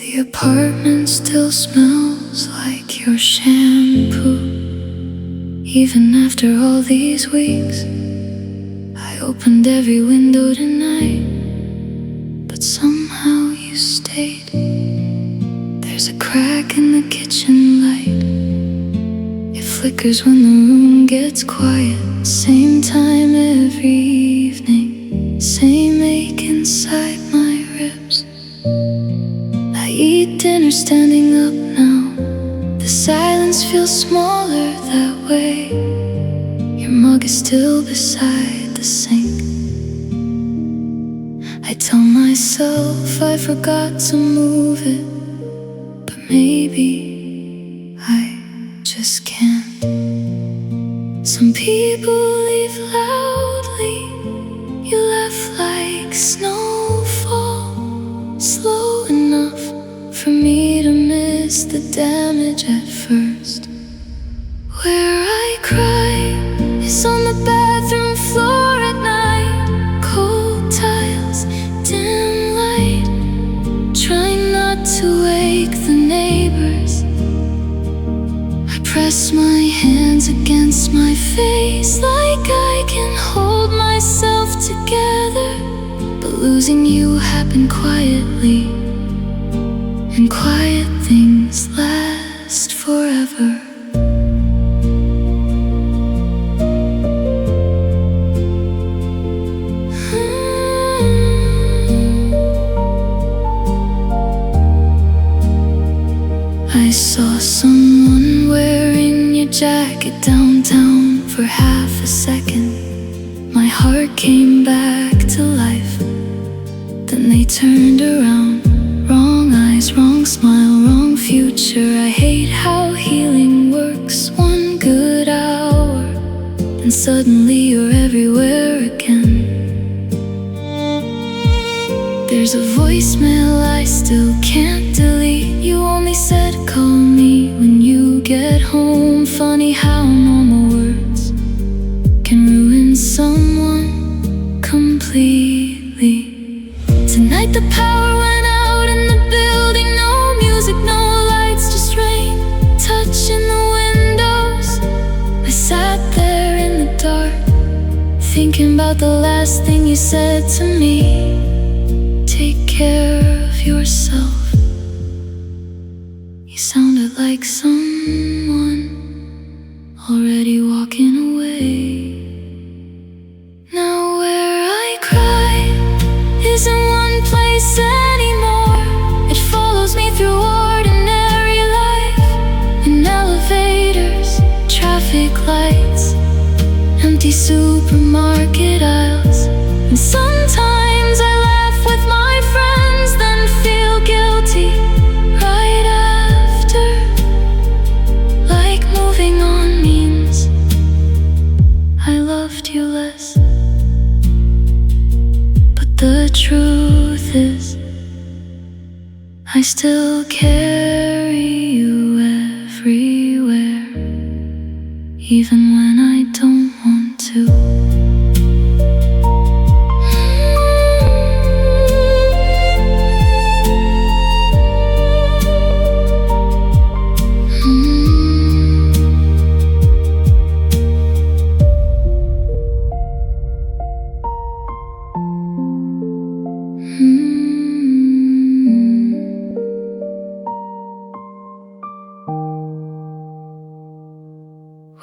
The apartment still smells like your shampoo. Even after all these weeks, I opened every window tonight, but somehow you stayed. There's a crack in the kitchen light. It flickers when the room gets quiet. Same time every evening, same ache inside my ribs. I eat dinner standing up now. The silence feels smaller that way. Your mug is still beside the sink. I tell myself I forgot to move it, but maybe I just can't. Some people leave loudly. You laugh like snowfall, slow enough for me to miss the damage at first. Where I cry is on the bathroom floor at night. Cold tiles, dim light, trying not to wake the neighbors. I press my hands against my face like I can hold myself together. But losing you happened quietly, and quiet things last forever. I saw someone wearing your jacket downtown for half a second. My heart came back to life. Then they turned around. Wrong eyes, wrong smile, wrong future. I hate how healing works. One good hour, and suddenly you're everywhere again. There's a voicemail I still can't delete. You only said call me when you get home. Funny how normal words can ruin someone completely. Tonight the power went out in the building. No music, no lights, just rain touching the windows. I sat there in the dark, thinking about the last thing you said to me. Take care of yourself. You sounded like someone already walking away. Now where I cry isn't one place anymore. It follows me through ordinary life. In elevators, traffic lights, empty supermarket aisles. And sometimes I laugh with my friends, then feel guilty right after. Like moving on means I loved you less. But the truth is, I still carry you everywhere, even when I don't want to.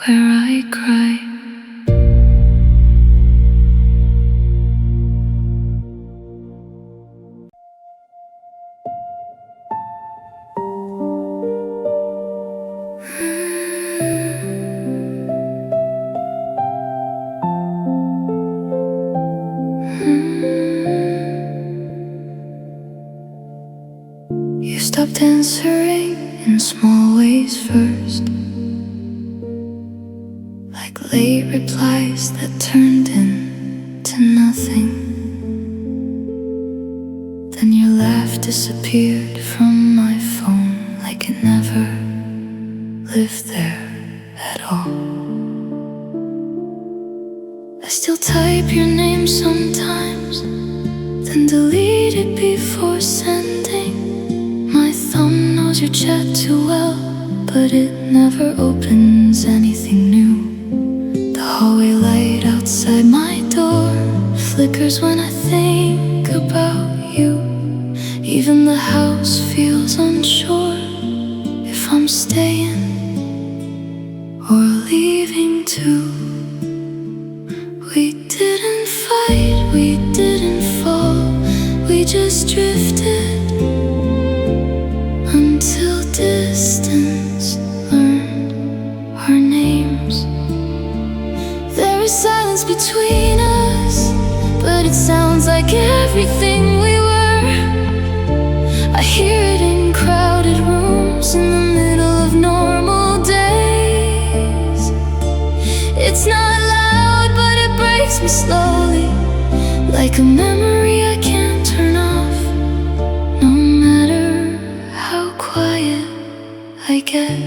Where I cry. You stopped answering in small ways first, like late replies that turned into nothing. Then your laugh disappeared from my phone like it never lived there at all. I still type your name sometimes, then delete it before sending my knows your chat too well, but it never opens anything new. The hallway light outside my door flickers when I think about you. Even the house feels unsure if I'm staying or leaving too. We didn't fight, we didn't fall, we just drifted until distance learned our names. There is silence between us, but it sounds like everything we were. I hear it in crowded rooms in the middle of normal days. It's not loud, but it breaks me slowly, like a memory I can't turn off, no matter how quiet I get.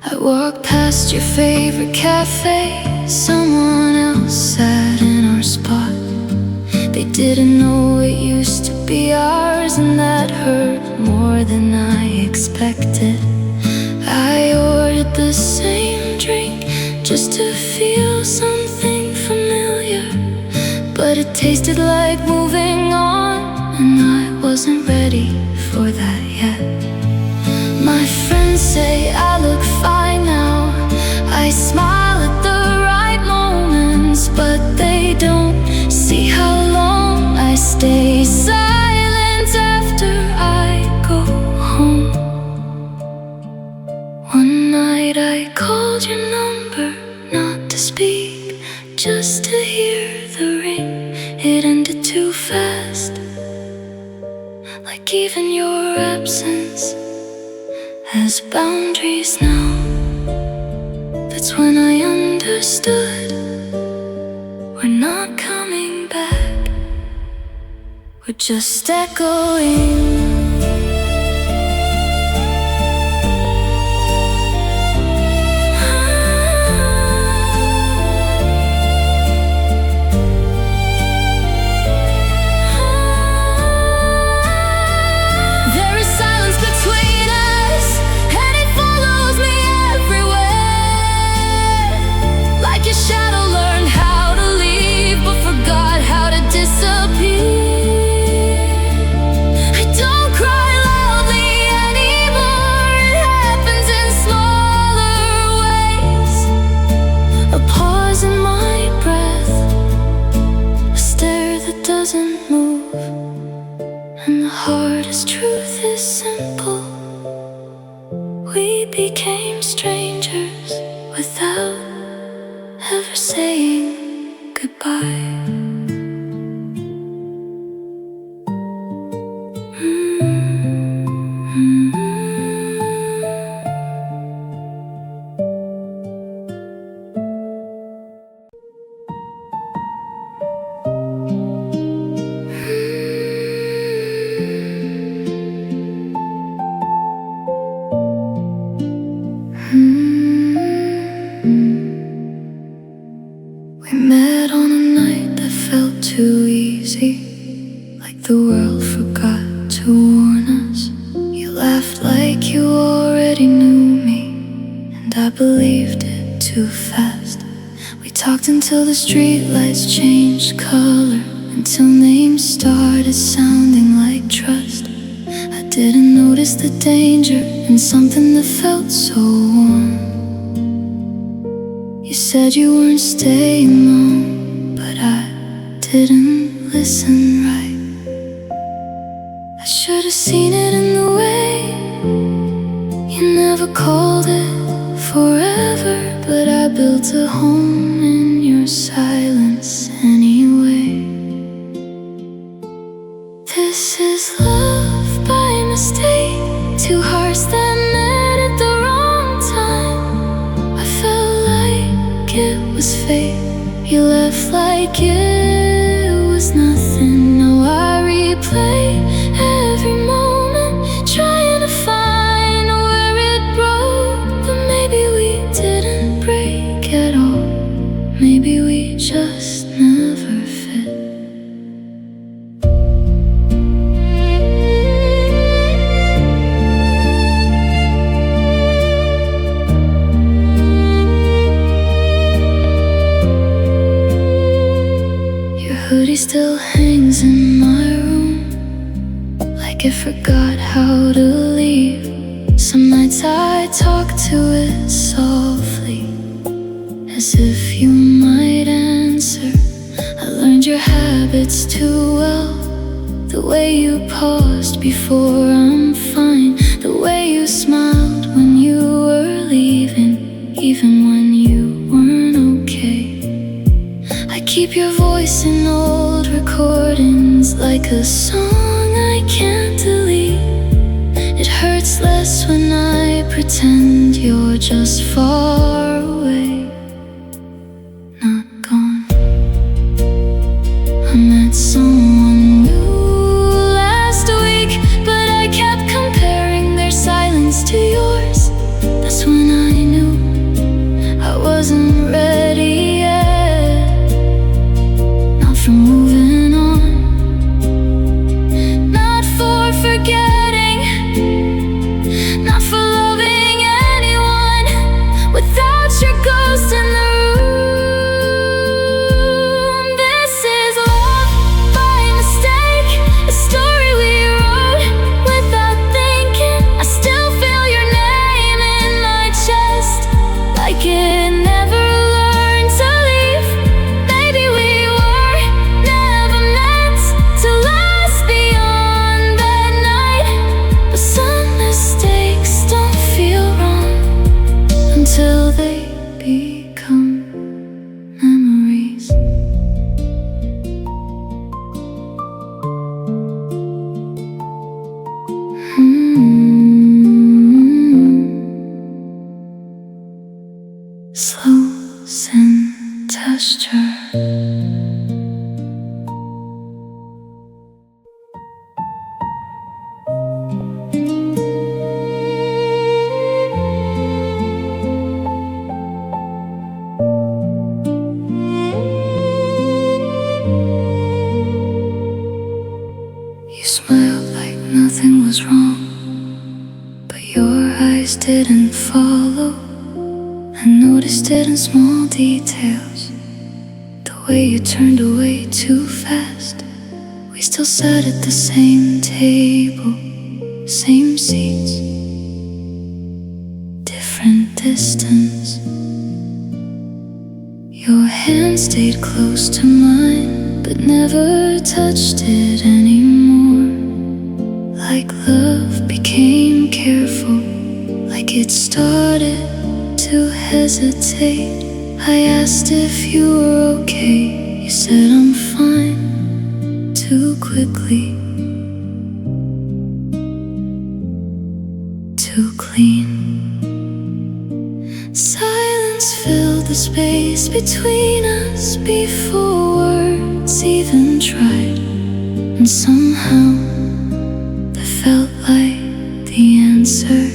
I walk past your favorite cafe, someone else sat in our spot. They didn't know it used to be ours, and that hurt more than I expected. I ordered the same drink just to feel something familiar, but it tasted like moving on, and I wasn't ready for that yet. My friends say I look fine now, I smile at the right moments, but they don't see how long I stay silent after I go home. One night I called your number, not to speak, just to hear the ring. It ended too fast, like even your absence has boundaries now. That's when I understood we're not coming back, we're just echoing. Doesn't move, and the hardest truth is simple. We became strangers without ever saying goodbye. We met on a night that felt too easy, like the world forgot to warn us. You laughed like you already knew me, and I believed it too fast. We talked until the streetlights changed color, until names started sounding like trust. I didn't notice the danger in something that felt so warm. You said you weren't staying long, but I didn't listen right. I should have seen it in the way you never called it forever, but I built a home in your silence anyway. This is love by mistake, two hearts that met at the wrong time. I felt like it was fate, you left like it was nothing. Now I replay every moment, trying to find where it broke. But maybe we didn't break at all, maybe we just never fit. it forgot how to leave. Some nights I talk to it softly, as if you might answer. I learned your habits too well, the way you paused before I'm fine, the way you smiled when you were leaving, even when you weren't okay. I keep your voice in old recordings, like a song I can't delete. It hurts less when I pretend you're just far away, not gone. I met someone new last week, but I kept comparing their silence to yours. That's when I knew I wasn't ready yet, not for moving on, not for forgetting, not for loving anyone without your ghost in the room. This is love by mistake, a story we wrote without thinking. I still feel your name in my chest, like it never learned to leave. Maybe we were never meant to last beyond that night, but some mistakes don't feel wrong until they become memories. Slow sin texture. You smiled like nothing was wrong, but your eyes didn't follow. I noticed it in small details, the way you turned away too fast. We still sat at the same table, same seats, different distance. Your hand stayed close to mine, but never touched it anymore. Like love became careful, like it started to hesitate. I asked if you were okay, you said I'm fine, too quickly, too clean. Silence filled the space between us before words even tried, and somehow that felt like the answer.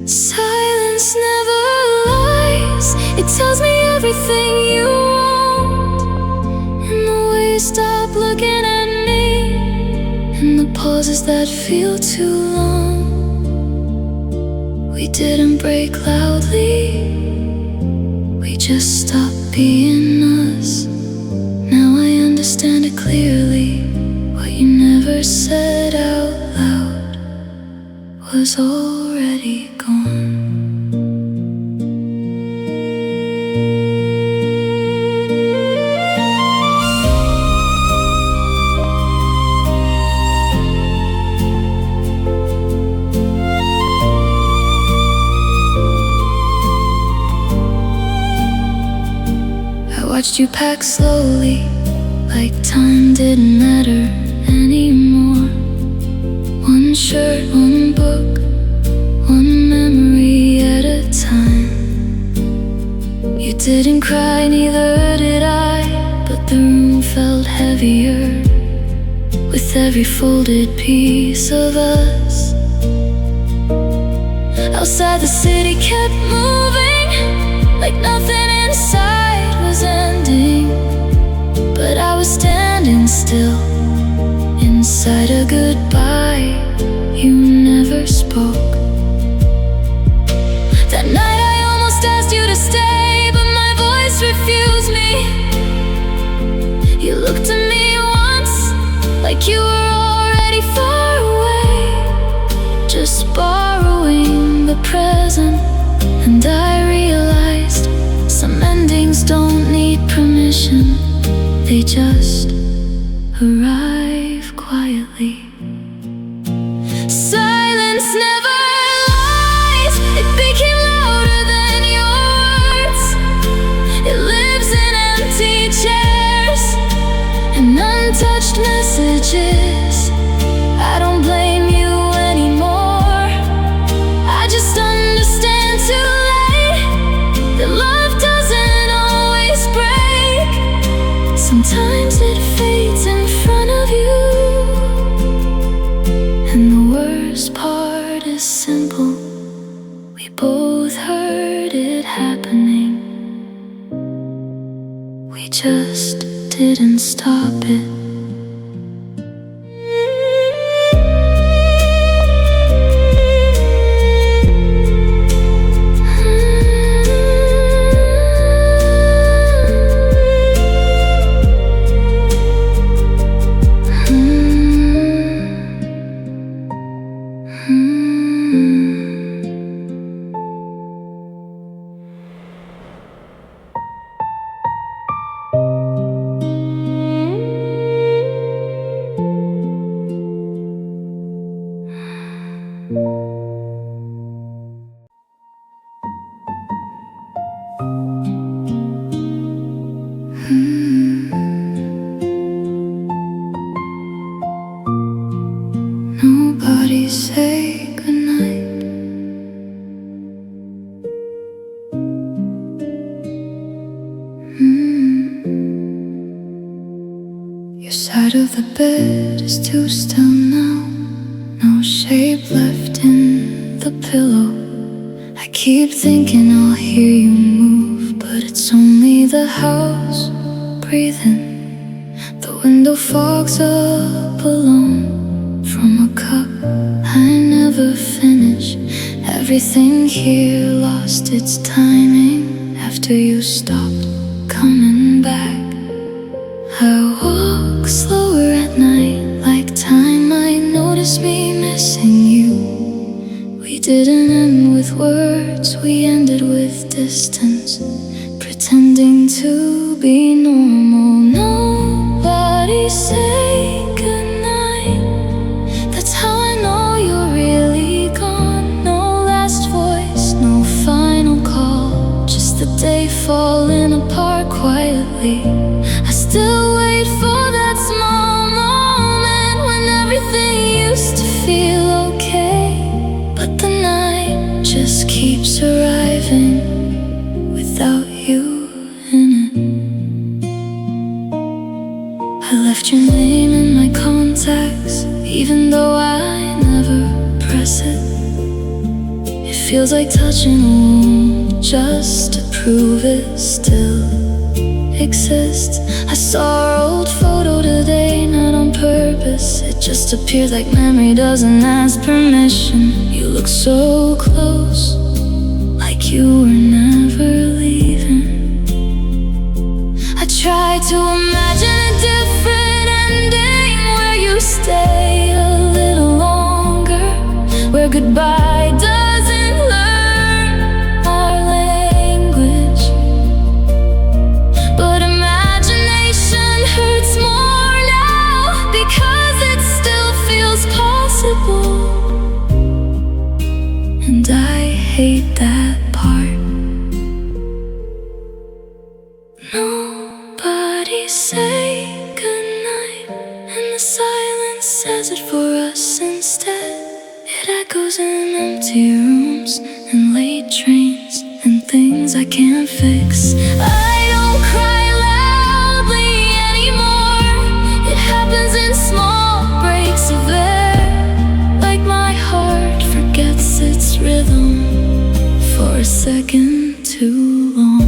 Silence never lies, it tells me everything you want, in the way you stop looking at me, in the pauses that feel too long. We didn't break loudly, we just stopped being us. Now I understand it clearly, what you never said out loud was already gone. Watched you pack slowly, like time didn't matter anymore. One shirt, one book, one memory at a time. You didn't cry, neither did I, but the room felt heavier with every folded piece of us. Outside the city kept moving, like nothing inside was ending, but I was standing still inside a goodbye you never spoke. That night I almost asked you to stay, but my voice refused me. You looked at me once, like you were already far away. the present, and I realized some endings don't need permission. They just arrive quietly. Silence never lies. It became louder than your words. It lives in empty chairs and untouched messages. I don't blame you anymore. I just understand too late that love doesn't always break. Sometimes it fades in front of you, and the worst part is simple. We both heard it happening. We just didn't stop it. Nobody say goodnight. Your side of the bed is too still now. No shape left in the pillow. I keep thinking I'll hear you move, but it's only the house breathing. The window fogs up alone from a cup I never finish. Everything here lost its timing after you stopped coming back. I walk slower at night, like time might notice me missing you. We didn't end with words, we ended with distance, pretending to be normal. Nobody say goodnight. That's how I know you're really gone. No last voice, no final call, just the day falling apart quietly. I still wait for that small moment when everything used to feel okay, but the night just keeps arriving without you in it. I left your name in my contacts, even though I never press it. It feels like touching a womb just to prove it still exists. I saw our old photo today, not on purpose. It just appears like memory doesn't ask permission. You look so close, like you were never leaving. I try to imagine a different ending, where you stay a little longer, where goodbye doesn't learn our language. But imagination hurts more now, because it still feels possible, and I hate that part. Nobody say goodnight, and the silence says it for us instead. It echoes in empty rooms and late trains and things I can't fix. I don't cry loudly anymore. It happens in small breaks of air, like my heart forgets its rhythm for a second too long.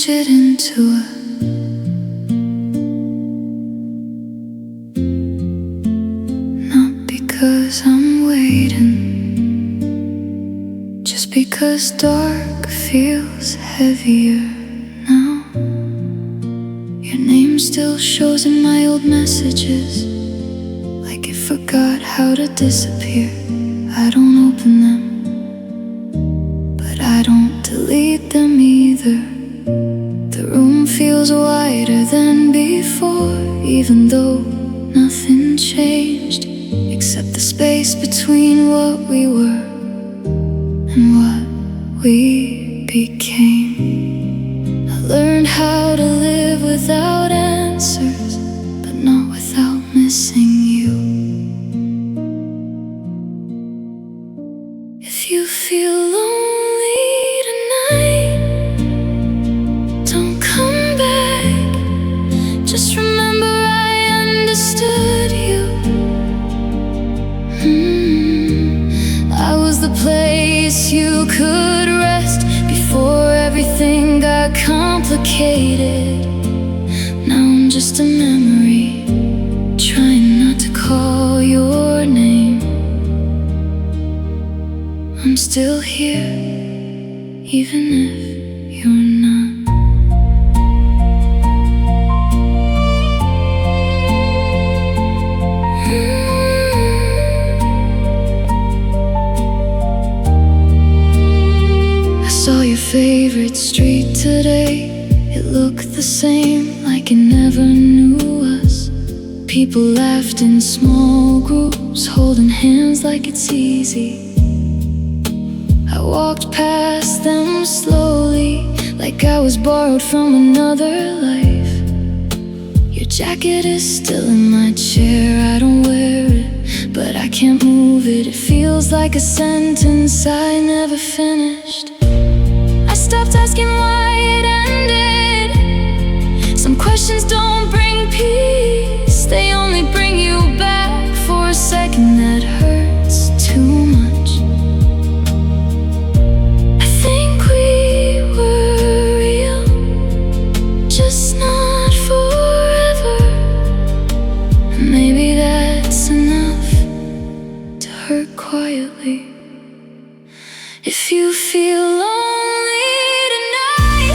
change it into a not because I'm waiting, just because dark feels heavier now. Your name still shows in my old messages, like it forgot how to disappear. I don't open them, but I don't delete them either. The room feels wider than before, even though nothing changed except the space between what we were and what we became. I learned how to live without answers, but not without missing you. If you feel lonely tonight, don't come back. Just remember I understood you. I was the place you could rest before everything got complicated. Now I'm just a memory, trying not to call your name. I'm still here, even if you're not. I saw your favorite street today. It looked the same, like it never knew us. People laughed in small groups, holding hands like it's easy. I walked past them slowly, like I was borrowed from another life. Your jacket is still in my chair, I don't wear it, but I can't move it. It feels like a sentence I never finished. I stopped asking why it ended. Some questions don't bring peace, they only bring you back for a second. That hurts too much. Just not forever. Maybe that's enough to hurt quietly. If you feel lonely tonight,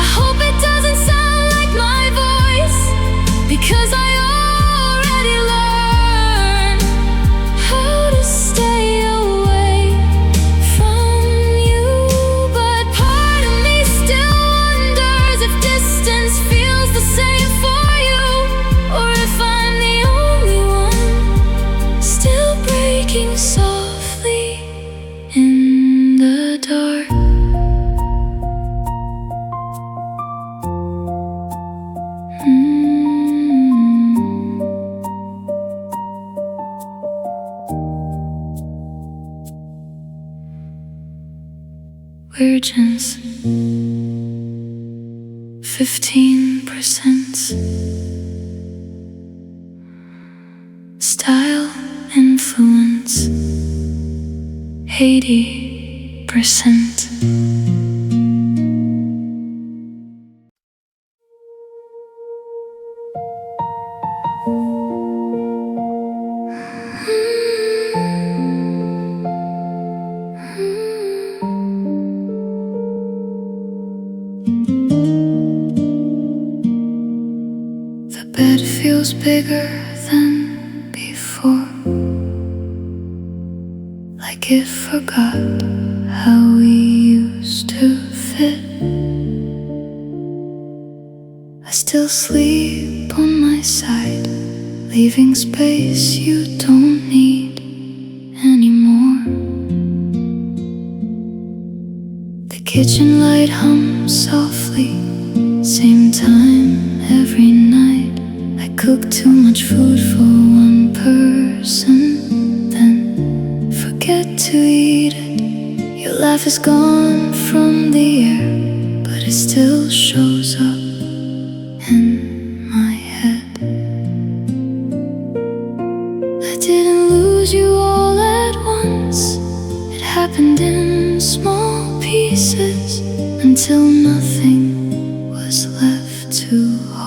I hope it doesn't sound like my voice, because I already learned how to stay away from you. But part of me still wonders if distance feels the same for you, or if I'm the only one still breaking softly in the dark. Virgins, 15%. Style influence, 80%. The bed feels bigger than before, like it forgot how we used to fit. I still sleep on my side, leaving space you don't need anymore. The kitchen light hums softly, same time every night. I cook too much food for one person, then forget to eat it. Your laugh is gone from the air, but it still shows up in my head. I didn't lose you all at once. It happened in small pieces until nothing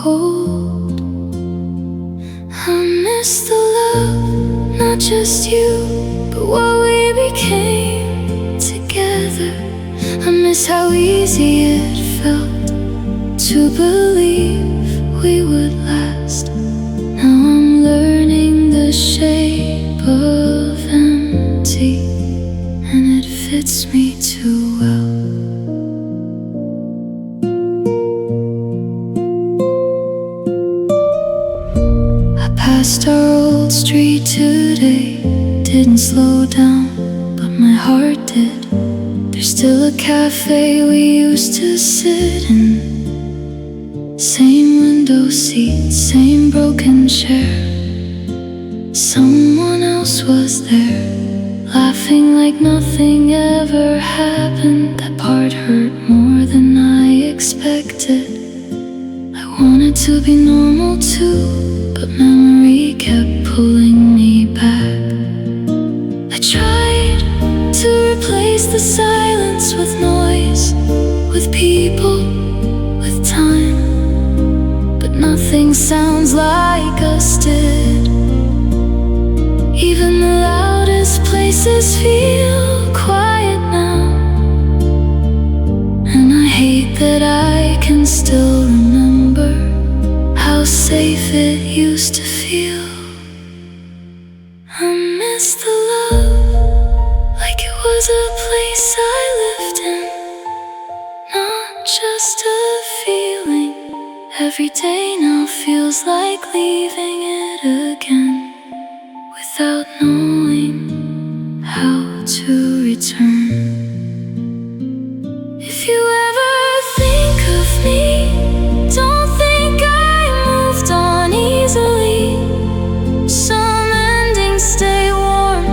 hold. I miss the love, not just you, but what we became together. I miss how easy it felt to believe we would last. Now I'm learning the shape of empty, and it fits me too well. I passed our old street today, didn't slow down, but my heart did. There's still a cafe we used to sit in, same window seat, same broken chair. Someone else was there, laughing like nothing ever happened. That part hurt more than I expected. I wanted to be normal too, but memory kept pulling me back. I tried to replace the silence with noise, with people, with time, but nothing sounds like us did. Even the loudest places feel quiet now, and I hate that I can still remember how safe it used to feel. I miss the love, like it was a place I lived in, not just a feeling. Every day now feels like leaving it again, without knowing how to return. If you ever think of me, don't think I moved on easily. Some endings stay warm,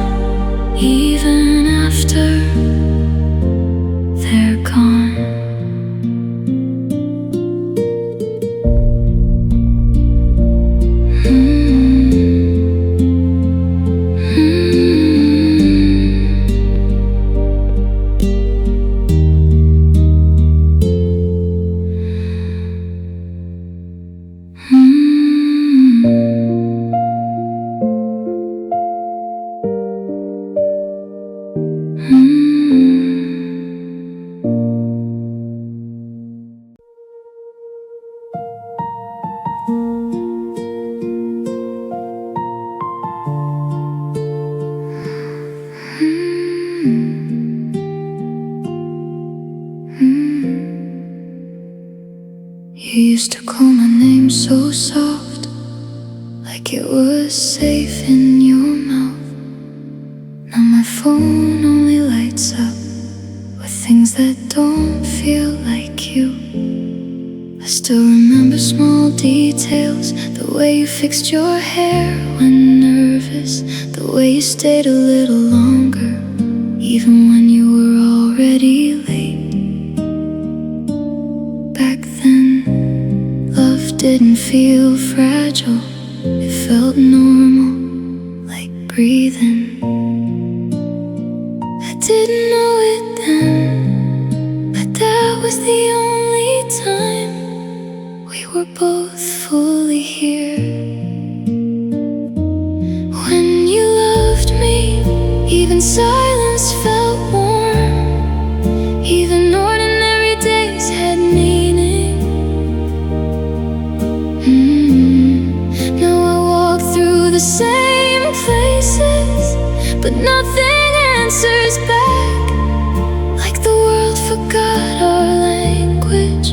even after they're gone. You used to call my name so soft, like it was safe in your mouth. Now my phone only lights up with things that don't feel like you. I still remember small details, the way you fixed your hair when nervous, the way you stayed a little longer, even when you were already late. Back then, love didn't feel fragile, it felt normal, like breathing. I didn't know it then, but that was the only time we were both fully here. When you loved me, even silence felt warm, even ordinary days had meaning. Now I walk through the same places, but nothing answers back, like the world forgot our language.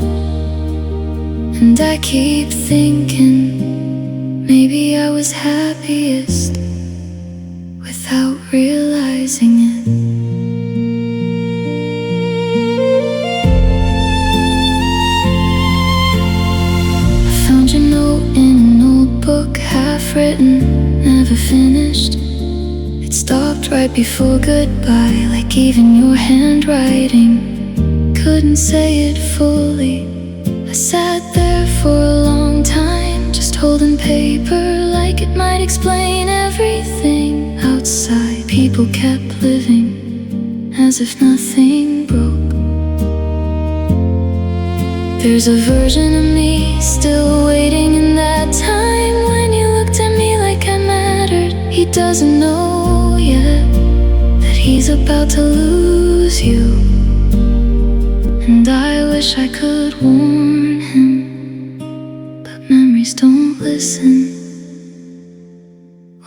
And I keep thinking, maybe I was happiest without realizing it. I found your note in an old book, half written, never finished. It stopped right before goodbye, like even your handwriting couldn't say it fully. I sat there for a long time, just holding paper like it might explain everything. Outside, people kept living as if nothing broke. There's a version of me still waiting in that time when you looked at me like I mattered. He doesn't know yet that he's about to lose you, and I wish I could warn him, but memories don't listen.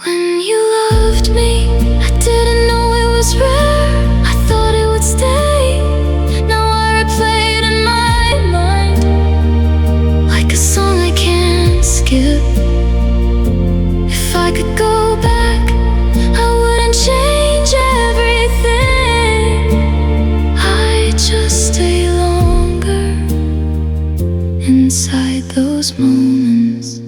When you loved me, I didn't know it was rare. I thought it would stay. Now I replay it in my mind like a song I can't skip. If I could go back, I wouldn't change everything. I'd just stay longer inside those moments.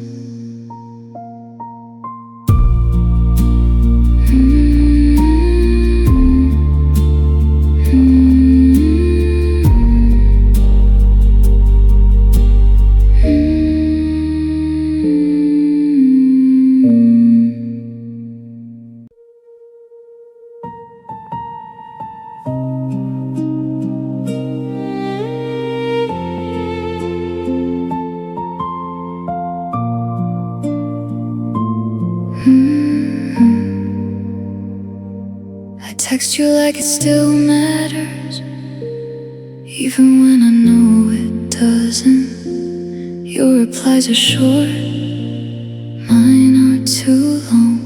I text you like it still matters, even when I know it doesn't. Your replies are short, mine are too long.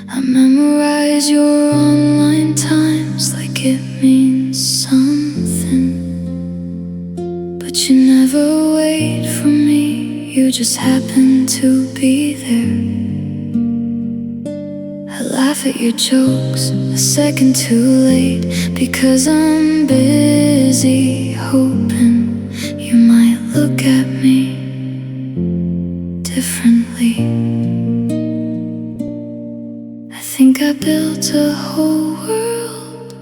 I memorize your online times like it means something, but you never wait for me, you just happen to be there. I laugh at your jokes a second too late, because I'm busy hoping you might look at me differently. I think I built a whole world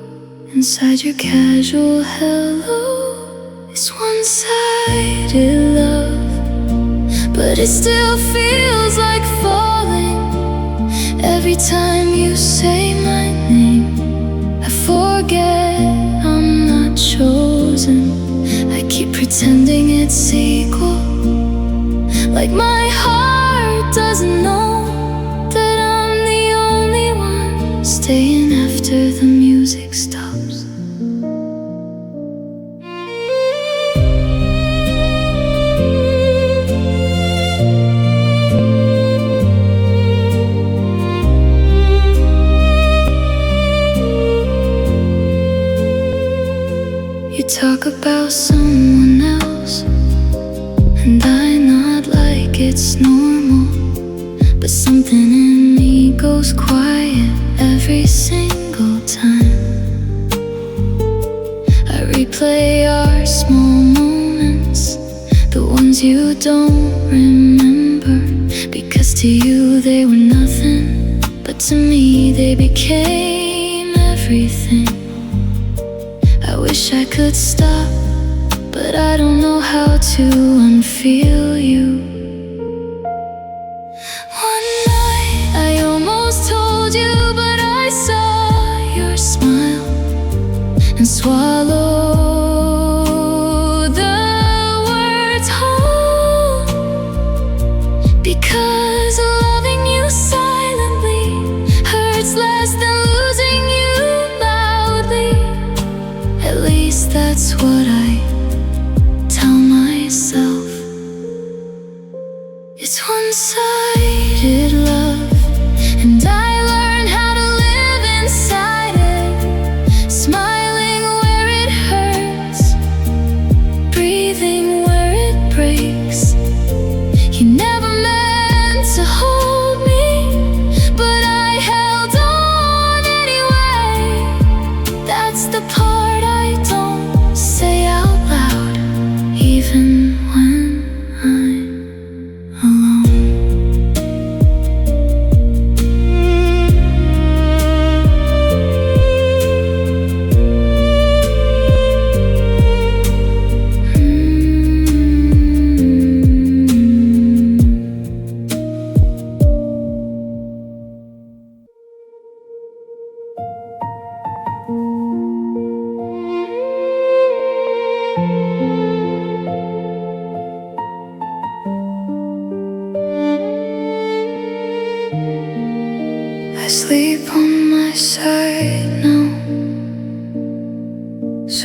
inside your casual hello. It's one-sided love, but it still feels like falling. Every time you say my name, I forget I'm not chosen. I keep pretending it's equal, like my heart doesn't know that I'm the only one staying after the music stops. You talk about someone else, and I nod like it's normal, but something in me goes quiet every single time. I replay our small moments, the ones you don't remember, because to you they were nothing, but to me they became everything. I wish I could stop, but I don't know how to unfeel you. One night I almost told you, but I saw your smile and swallowed the words whole, because loving you silently hurts less than losing you loudly. At least that's what I tell myself. It's one-sided love, and I learned how to live inside it, smiling where it hurts, breathing where it breaks. You never meant to hold me, but I held on anyway. That's the part I don't say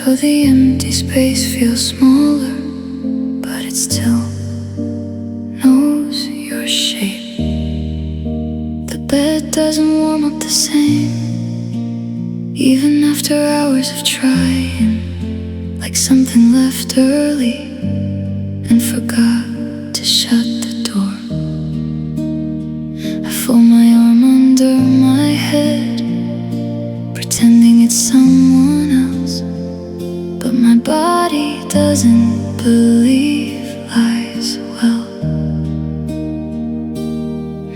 So the empty space feels smaller, but it still knows your shape. The bed doesn't warm up the same, even after hours of trying. Like something left early and forgot to shut the door. I fold my arm under my head, pretending it's someone else, but my body doesn't believe lies well.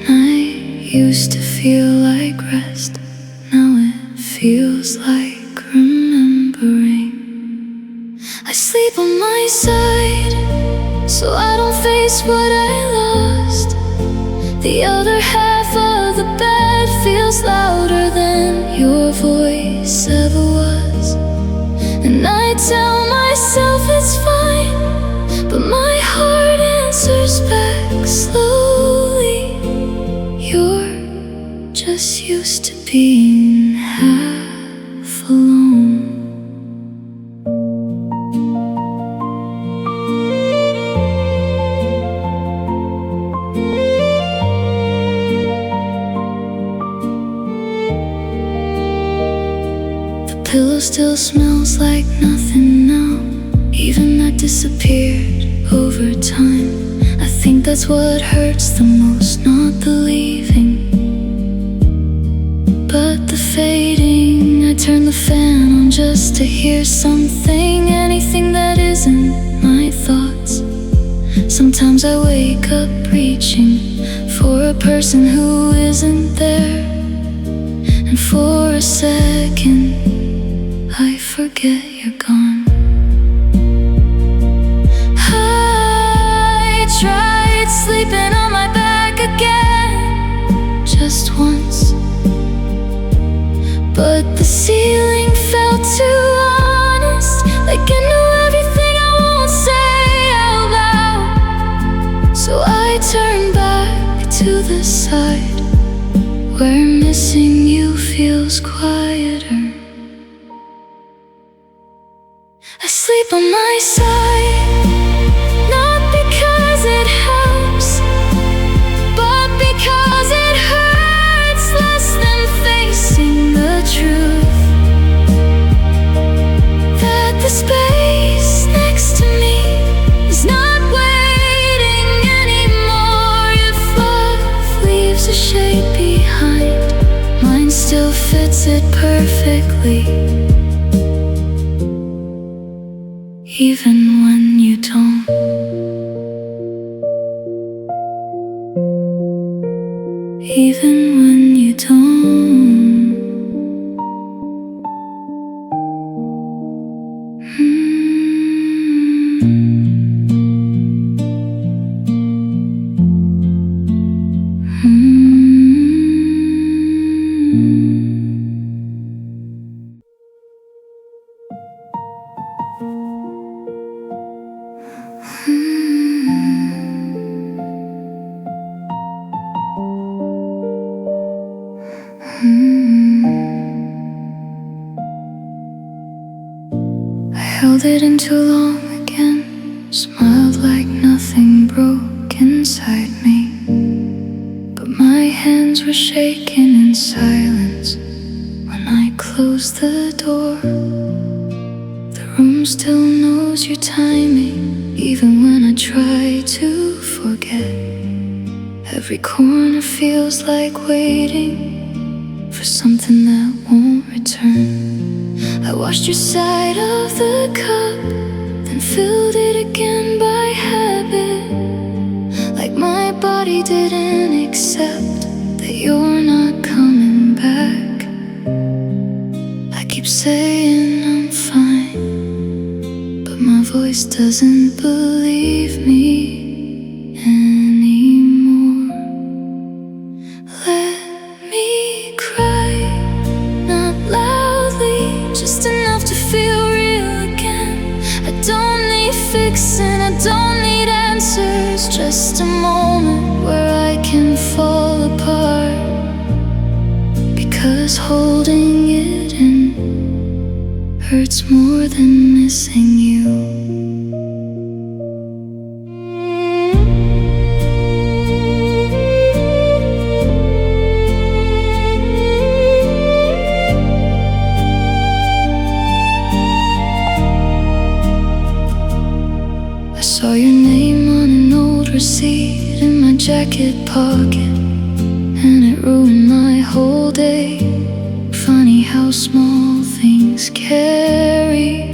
Night used to feel like rest, now it feels like remembering. I sleep on my side, so I don't face what I lost. The other half of the bed feels louder than your voice ever was. And I tell myself it's fine, but my heart answers back slowly. You're just used to being half alone. Pillow still smells like nothing now, even that disappeared over time. I think that's what hurts the most, not the leaving, but the fading. I turn the fan on just to hear something, anything that isn't my thoughts. Sometimes I wake up reaching for a person who isn't there, and for a second I forget you're gone. I tried sleeping on my back again, just once, but the ceiling felt too honest, like I knew everything I won't say out loud. So I turned back to the side where missing you feels quieter. I sleep on my side, not because it helps, but because it hurts less than facing the truth. That the space next to me is not waiting anymore. If love leaves a shape behind, mine still fits it perfectly. Even when you don't. Even when you don't. I held it in too long again, smiled like nothing broke inside me, but my hands were shaking in silence when I closed the door. The room still knows your timing, even when I try to forget. Every corner feels like waiting for something that won't return. I washed your side of the cup, then filled it again by habit, like my body didn't accept that you're not coming back. I keep saying I'm fine, but my voice doesn't believe me anymore. Let me cry, not loudly, just enough to feel real again. I don't need fixing, I don't need answers, just a moment where I can fall apart, because holding it in hurts more than missing you. I saw your name on an old receipt in my jacket pocket, and it ruined my whole day. Funny how small things carry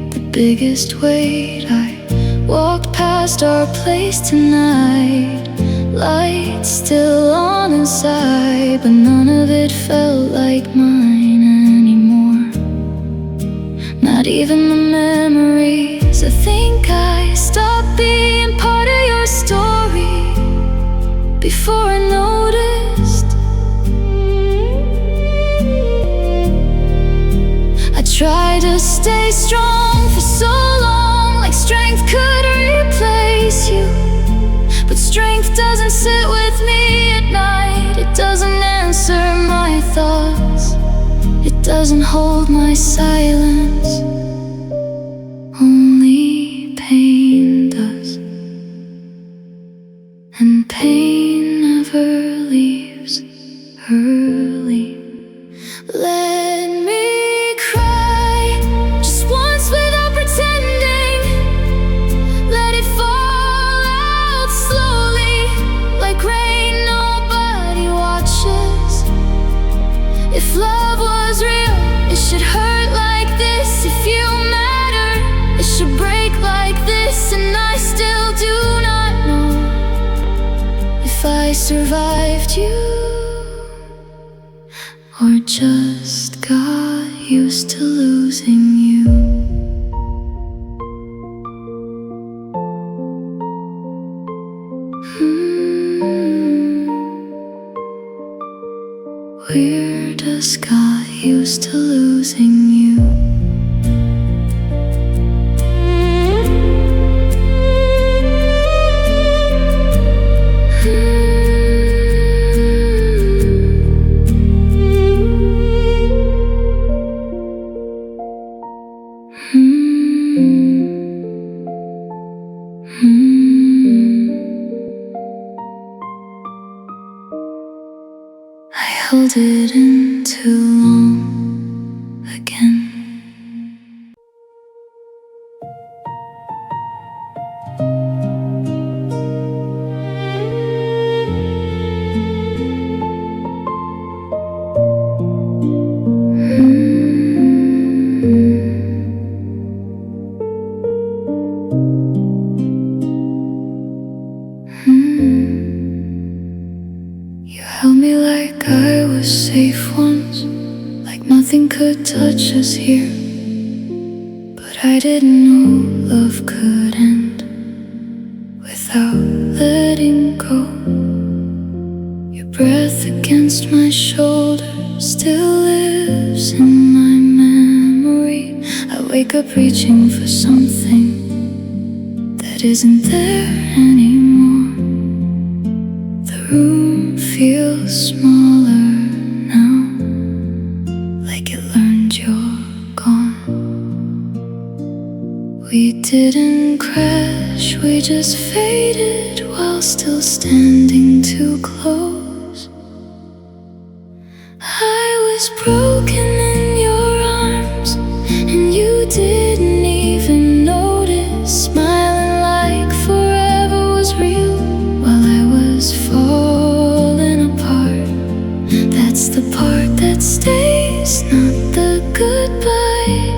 the biggest weight. I walked past our place tonight, lights still on inside, but none of it felt like mine anymore. Not even the memories. I think I stopped being part of your story before I noticed. I tried to stay strong for so long, like strength could replace you. But strength doesn't sit with me at night. It doesn't answer my thoughts. It doesn't hold my silence. Only pain does. And pain never leaves early. Let me cry just once without pretending. Let it fall out slowly, like rain nobody watches. If love was real, it should hurt like this. If you matter, it should break like this. And I still do not know if I survived you or just got used to losing you. We're just got used to losing you. I held it in too long again. You held me like I was safe once, like nothing could touch us here. But I didn't know love could end without letting go. Your breath against my shoulder still lives in my memory. I wake up reaching for something that isn't there anymore. The room feels smaller now, like it learned you're gone. We didn't crash, we just faded while still standing too close. I was broken in your arms, and you didn't even notice. Smiling like forever was real while I was falling apart. That's the part that stays, not the goodbye,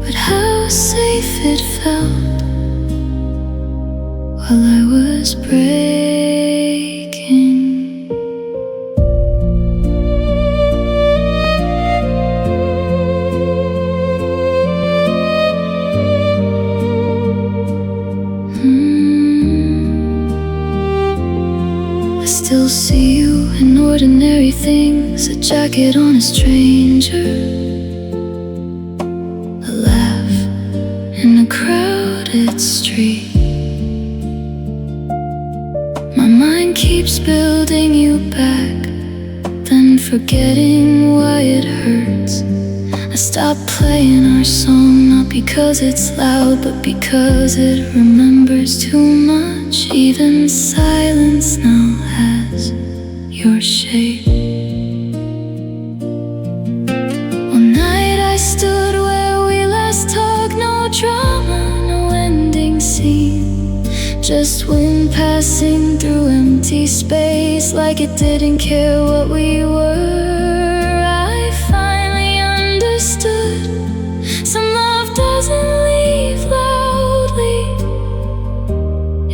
but how safe it felt while I was breaking. I still see you in ordinary things, a jacket on a stranger, a laugh in a crowded street. My mind keeps building you back, then forgetting why it hurts. I stopped playing our song, not because it's loud, but because it remembers too much. Even silence now has your shape. One night I stood where we last talked, no drama, no ending scene, just wind passing through empty space, like it didn't care what we were. I finally understood, some love doesn't leave loudly,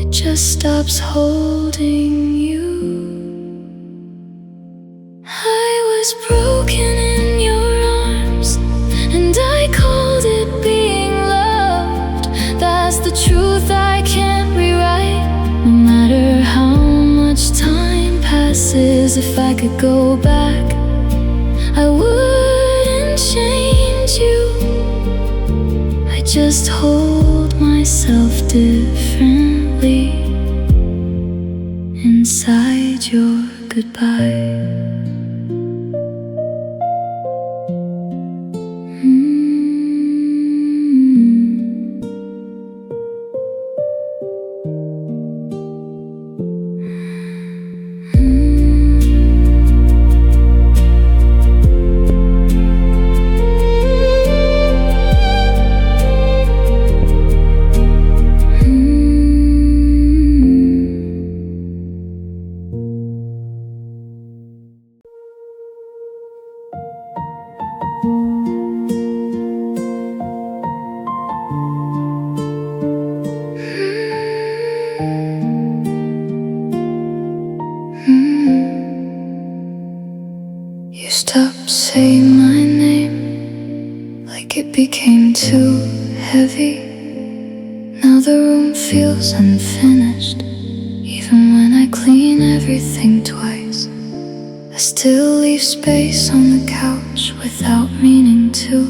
it just stops holding you. I was broken in your arms, and I called it being loved. That's the truth I can't rewrite, no matter how much time passes. If I could go back, I wouldn't change you. I just hold myself differently inside your goodbye. You stopped saying my name, like it became too heavy. Now the room feels unfinished, even when I clean everything twice. I still leave space on the couch without meaning to,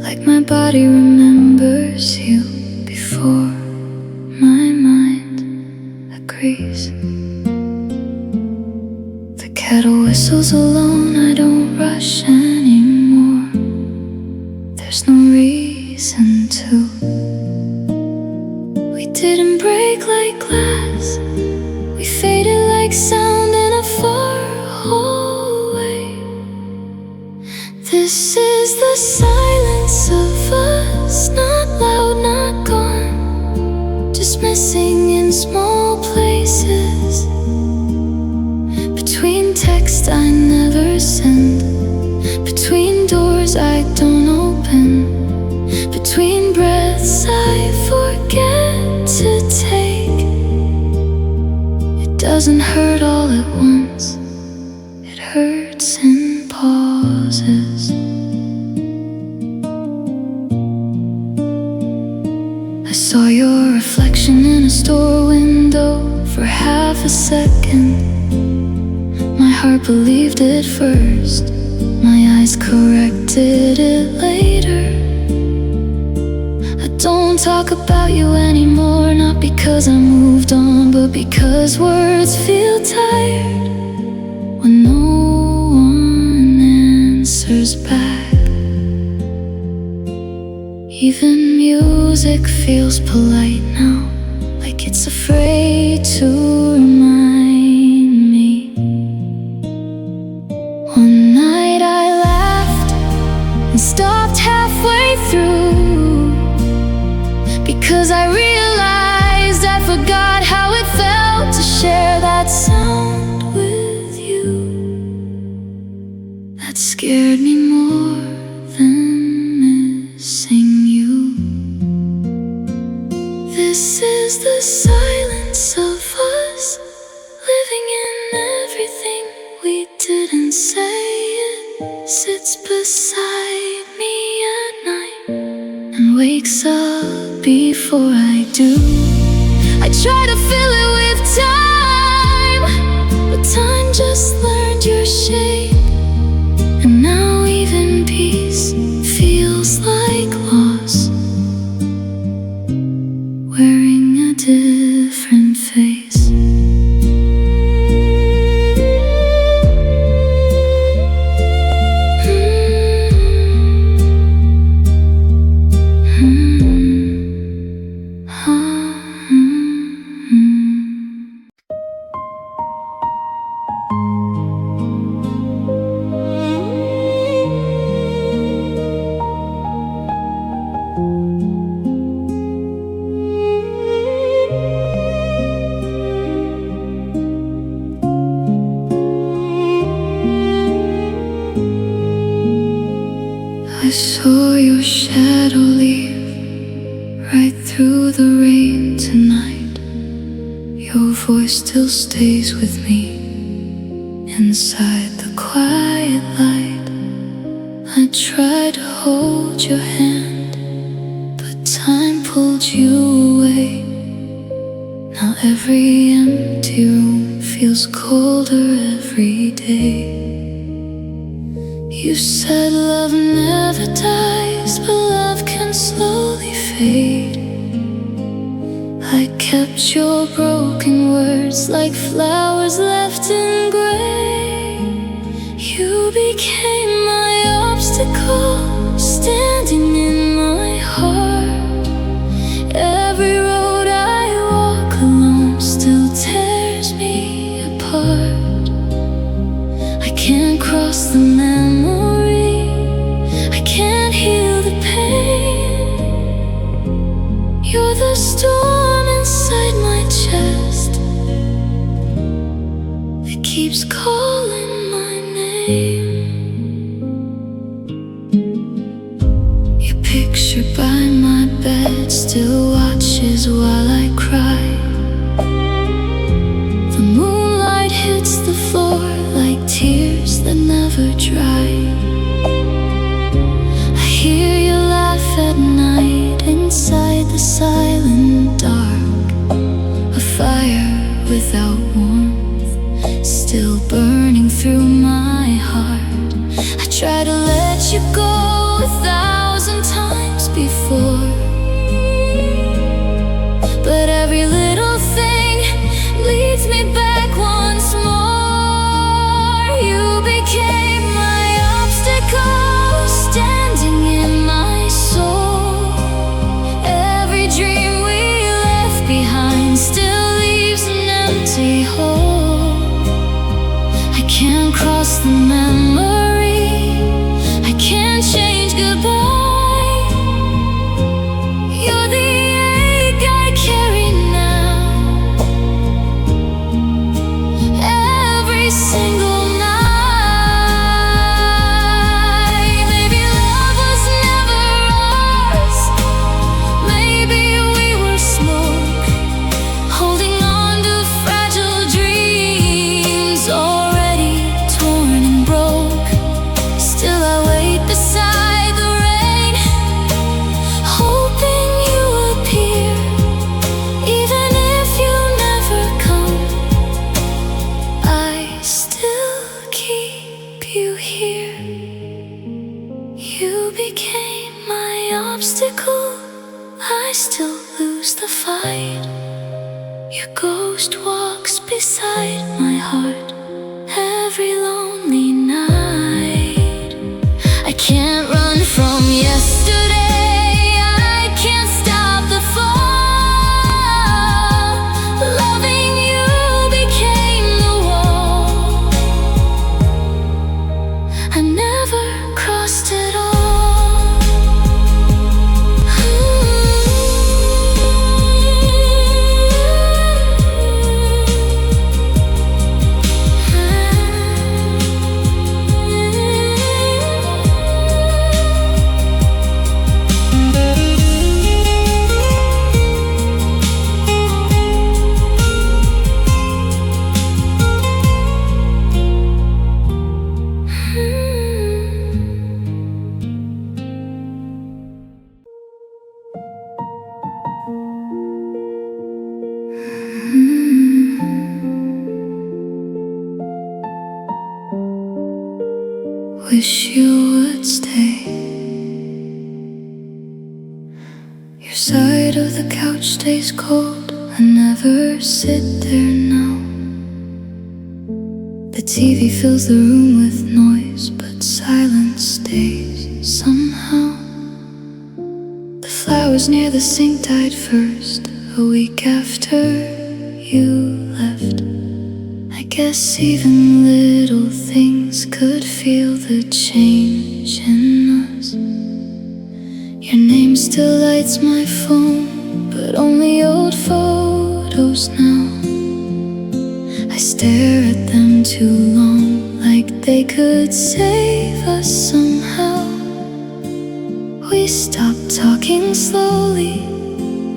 like my body remembers you before my mind agrees. The kettle whistles alone, I don't rush anymore. There's no reason to. We didn't break like glass, we faded like sound in a far hallway. This is the silence of us, not loud, not gone, just missing in small places. Between texts I never send, between doors I don't open, between breaths I forget to take. It doesn't hurt all at once, it hurts in pauses. I saw your reflection in a store window for half a second. My heart believed it first, my eyes corrected it later. I don't talk about you anymore, not because I moved on, but because words feel tired when no one answers back. Even music feels polite now, like it's afraid to remind me. One night I laughed and stopped halfway through, because I realized I forgot how it felt to share that sound with you. That scared me more than missing you. This is the silence of us, living in everything we didn't say. It sits beside me at night and wakes up before I do. I try to fill it with time, but time just learned your shape. And now even peace feels like loss, wearing a different face. saw your shadow leave right through the rain tonight. Your voice still stays with me inside the quiet light. I tried to hold your hand, but time pulled you away. Now every empty room feels colder every day. You said love never dies, but love can slowly fade. I kept your broken words like flowers left in gray. You became my obstacle, standing in my heart. Every road I walk alone still tears me apart. I can't cross the memory, I can't heal the pain. You're the storm inside my chest that keeps calling my name. Your picture by my bed still watches while I cry. The moonlight hits the floor like tears that never dry. I hear you laugh at night inside the silent dark. A fire without warmth still burning through my heart. I try to let you go 1,000 times before, but every little thing leads me back once more. You became my obstacle, standing in my soul. Every dream we left behind still leaves an empty hole. I can't cross the memory, I can't change goodbye. You're the ache I carry now, every single night. Maybe love was never ours, maybe we were smoke, holding on to fragile dreams already torn and broke. Still I wait beside the rain, hoping you appear. Even if you never come, I still keep you here. You became my obstacle, I still lose the fight. Your ghost walks beside my heart every lonely night. I can't run from yesterday, I can't stop the fall. Loving you became the wall. I never crossed it all. Wish you would stay. Your side of the couch stays cold, I never sit there now. The TV fills the room with noise, but silence stays somehow. The flowers near the sink died first, a week after you left. I guess even little things could feel the change in us. Your name still lights my phone, but only old photos now. I stare at them too long, like they could save us somehow. We stopped talking slowly,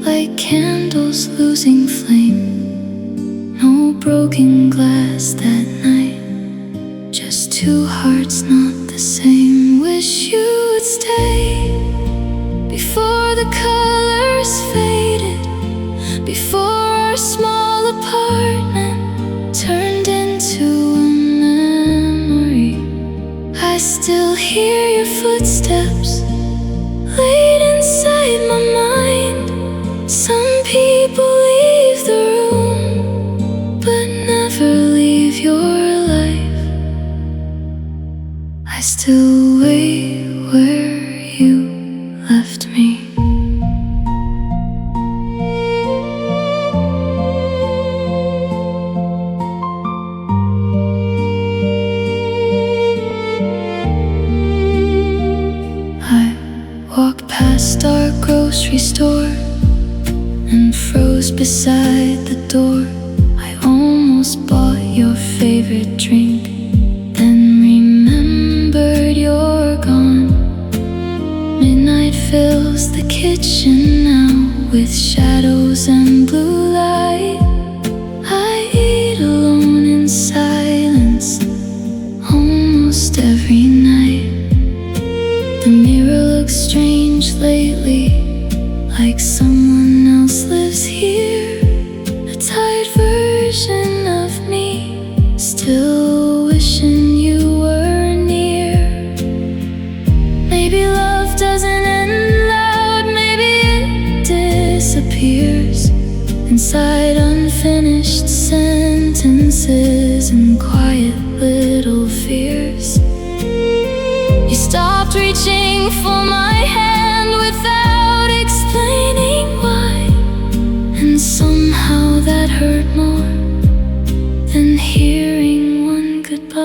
like candles losing flame. No broken glass that night, just two hearts not the same. Wish you would stay before the colors faded, before our small apartment turned into a memory. I still hear your footsteps late inside my mind. Some people leave the room, but never leave your life. I still wait where you left me. Walked past our grocery store and froze beside the door. I almost bought your favorite drink, then remembered you're gone. Midnight fills the kitchen now with shadows and blue light. I eat alone in silence almost every night. The mirror looks strange lately, like someone else lives here. A tired version of me, still wishing you were near. Maybe love doesn't end loud, maybe it disappears inside unfinished sentences and quiet little fears. You stopped reaching for my hand without explaining why, and somehow that hurt more than hearing one goodbye.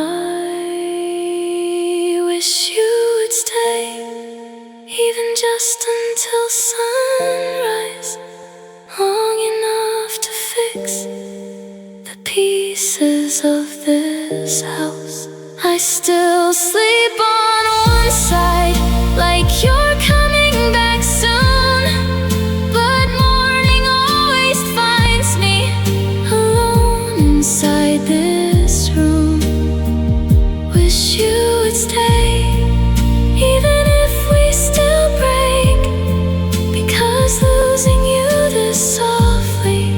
Wish you would stay, even just until sunrise, long enough to fix the pieces of this house. I still sleep on one side, like you're coming back soon, but morning always finds me alone inside this room. Wish you would stay, even if we still break, because losing you this softly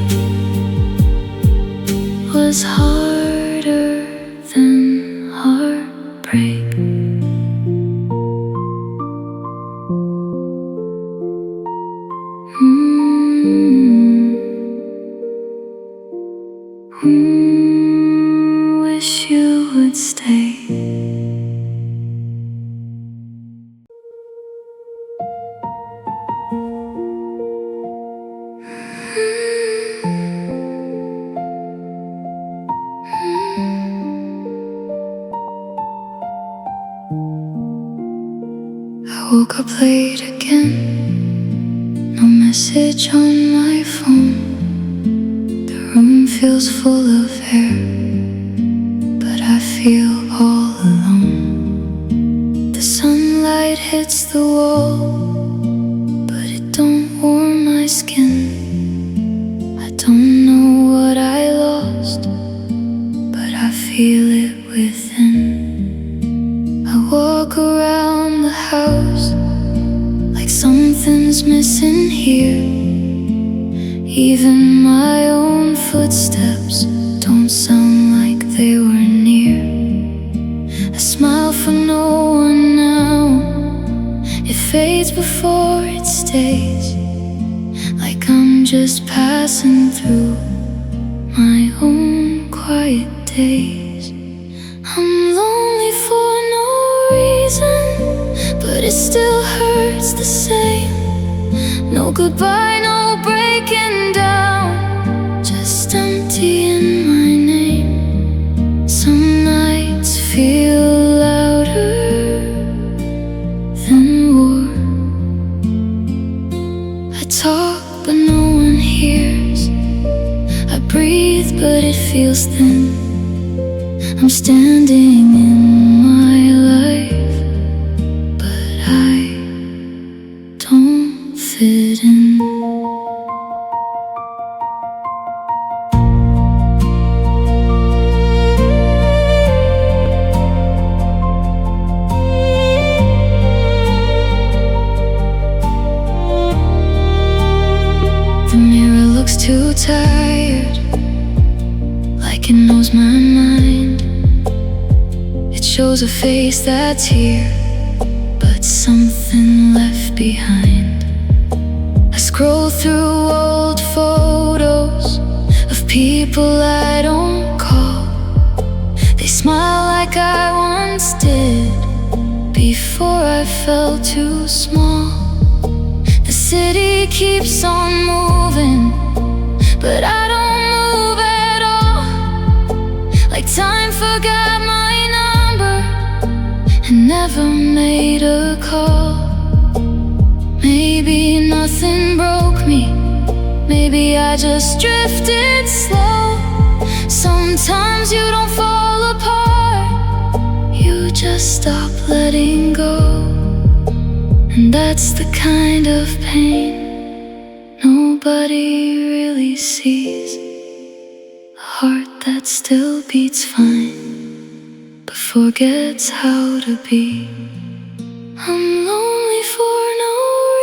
was harder than heartbreak. Wish you would stay. I woke up late again, no message on my phone. The room feels full of air, but I feel all alone. The sunlight hits the wall, but it don't warm my skin. I don't know what I lost, but I feel it within. I walk around the house like something's missing here. Even my own footsteps don't sound like they were near. I smile for no one now, it fades before it stays, like I'm just passing through my own quiet days. I'm lonely for no reason, but it still hurts the same. No goodbye, no breaking down, just empty in my name. Some nights feel louder than war. I talk but no one hears. I breathe but it feels thin. I'm standing in my life, but I fit in. The mirror looks too tired, like it knows my mind. It shows a face that's here, but something left behind. I scroll through old photos of people I don't call. They smile like I once did, before I felt too small. The city keeps on moving, but I don't move at all. Like time forgot my number and never made a call. Maybe nothing broke me, maybe I just drifted slow. Sometimes you don't fall apart, you just stop letting go. And that's the kind of pain nobody really sees. A heart that still beats fine, but forgets how to be. I'm lonely for no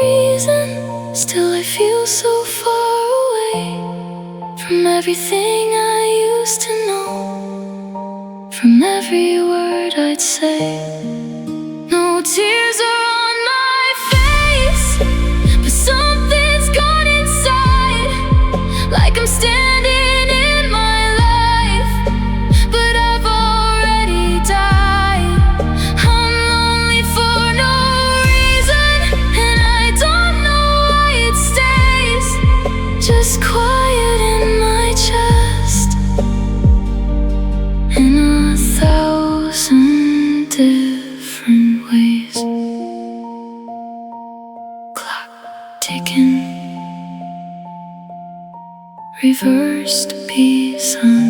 reason, still I feel so far away from everything I used to know, from every word I'd say. No tears are on my face, but something's gone inside. Like I'm standing in my life, but I've already died. I'm lonely for no reason, and I don't know why it stays just quiet in my chest, in 1,000 different ways. Clock ticking, reversed B sun,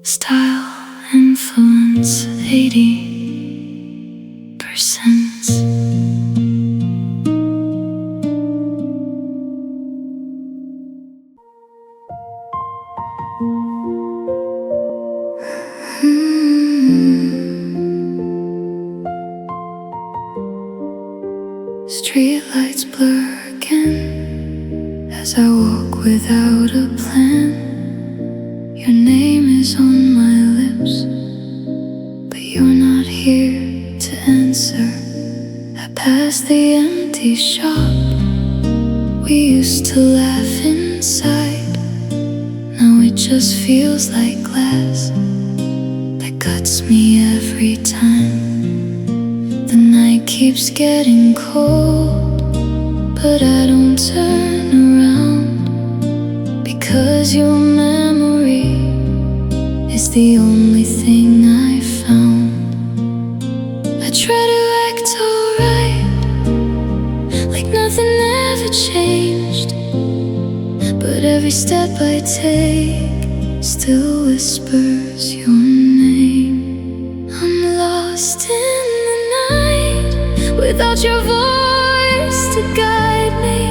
style influence 80%. Streetlights blur again as I walk without a plan. Your name is on my lips, but you're not here to answer. I pass the empty shop we used to laugh inside. Now it just feels like glass that cuts me every time. The night keeps getting cold, but I don't turn around, because your memory is the only thing I found. I try to act alright, like nothing ever changed, but every step I take still whispers your name. I'm lost in the night without your voice to guide me.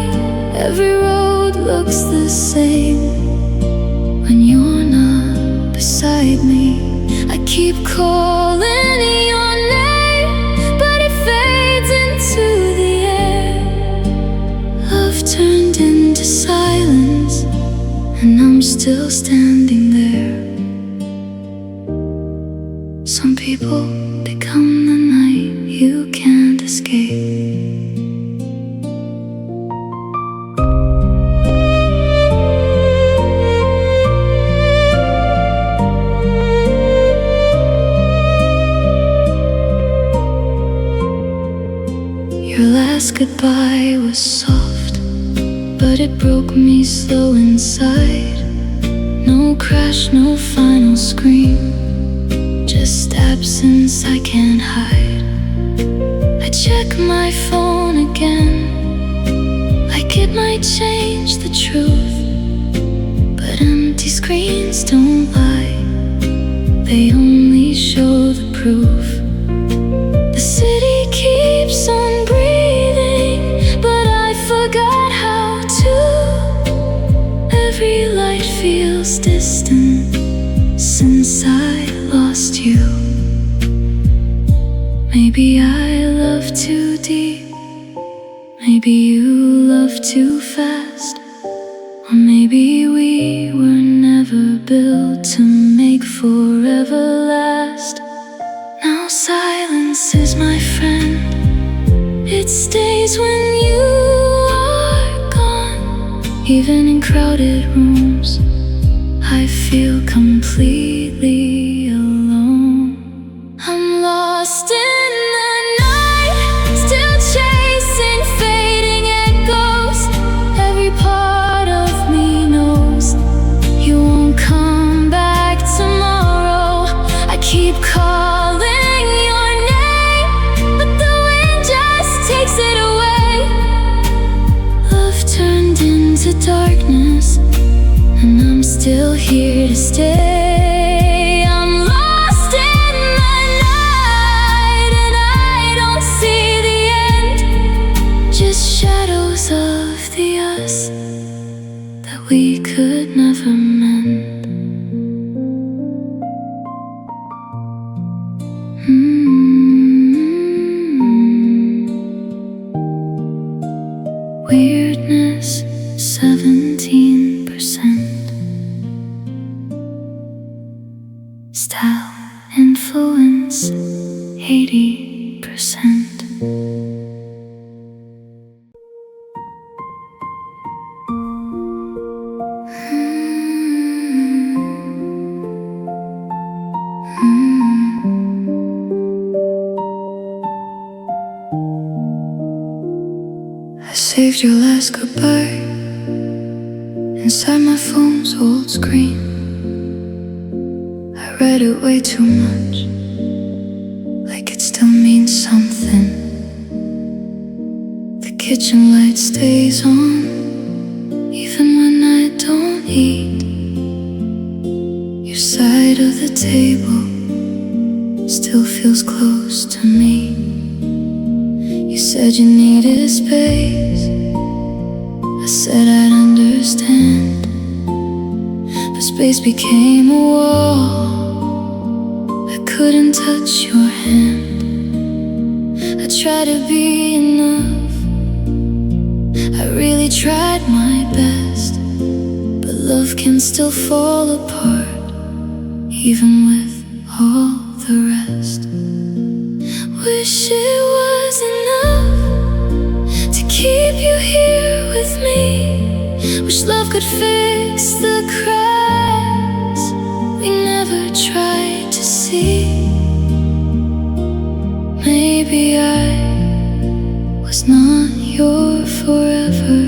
Every road looks the same when you're not beside me. I keep calling your name, but it fades into the air. Love turned into silence, and I'm still standing there. Some people become the night you can't escape. Your last goodbye was soft, but it broke me slow inside. No crash, no final scream, just absence I can't hide. I check my phone again, like it might change the truth, but empty screens don't lie, they only show the proof. The city keeps on breathing, deep. Maybe you love too fast, or maybe we were never built to make forever last. Now silence is my friend, it stays when you are gone. Even in crowded rooms, I feel completely alone. I'm lost in the night, still chasing fading echoes. Every part of me knows you won't come back tomorrow. I keep calling your name, but the wind just takes it away. Love turned into darkness, and I'm still here to stay. I'm lost in the night, and I don't see the end. Just shadows of the us that we could never mend. Weirdness, 17%. Style influence, 80%. I saved your last goodbye inside my phone's old screen. I read it way too much, like it still means something. The kitchen light stays on, even when I don't eat. Your side of the table still feels close to me. You said you needed space, I said I'd understand, but space became a wall. I couldn't touch your hand. I tried to be enough, I really tried my best, but love can still fall apart, even with all the rest. Wish it was enough to keep you here with me. Wish love could fix the cracks we never tried to see. Maybe I was not your forever.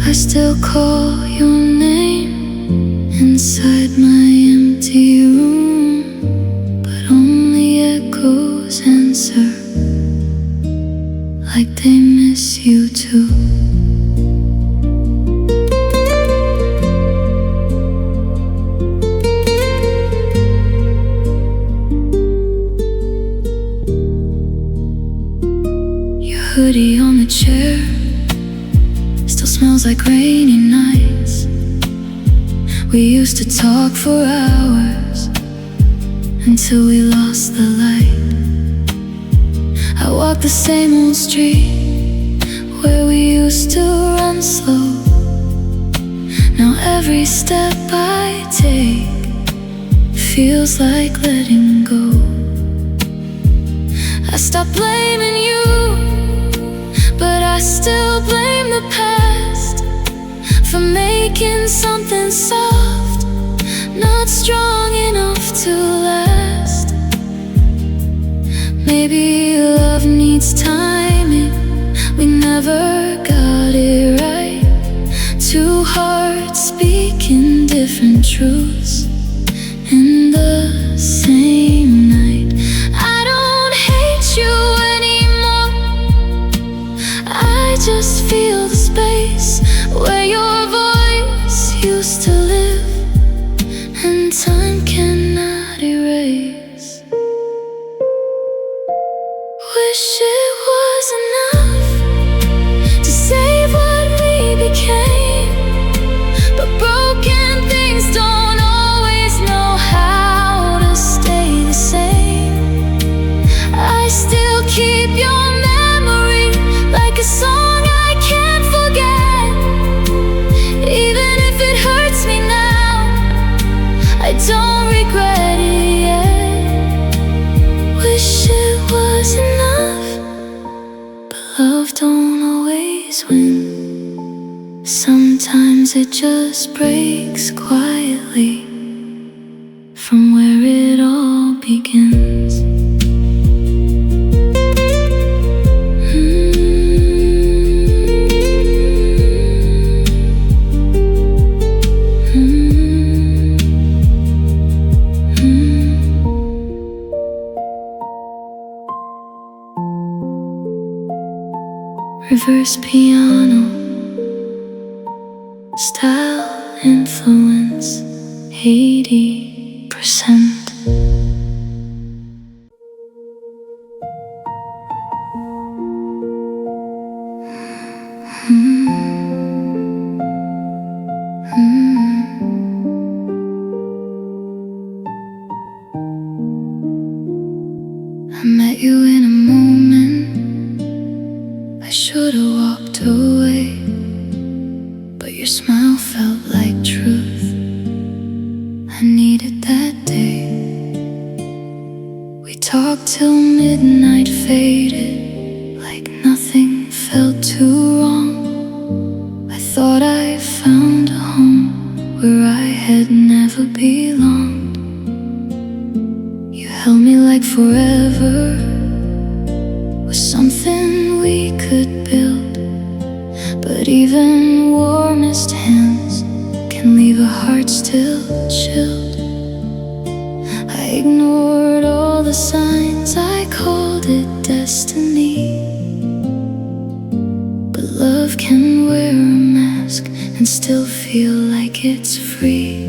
I still call your name inside my empty room, but only echoes answer like they miss you too. Your hoodie on the chair still smells like rainy nights. We used to talk for hours until we lost the light. I walk the same old street where we used to run slow. Now every step I take feels like letting go. I stopped blaming you, but I still blame the past for making something soft not strong enough to last. Maybe love needs timing, we never got it right. Two hearts speaking different truths in the same night. I don't hate you anymore, I just feel the space where your voice used to live, and time cannot erase. Wish it was enough to save what we became, but broken things don't always know how always win. Sometimes it just breaks quietly from where it all begins. Reverse piano style influence 80%. I met you in a moment I should've walked away, but your smile felt like truth I needed that day. We talked till midnight faded, like nothing felt too wrong. I thought I found a home where I had never belonged. You held me like forever was something we could build, but even warmest hands can leave a heart still chilled. I ignored all the signs, I called it destiny, but love can wear a mask and still feel like it's free.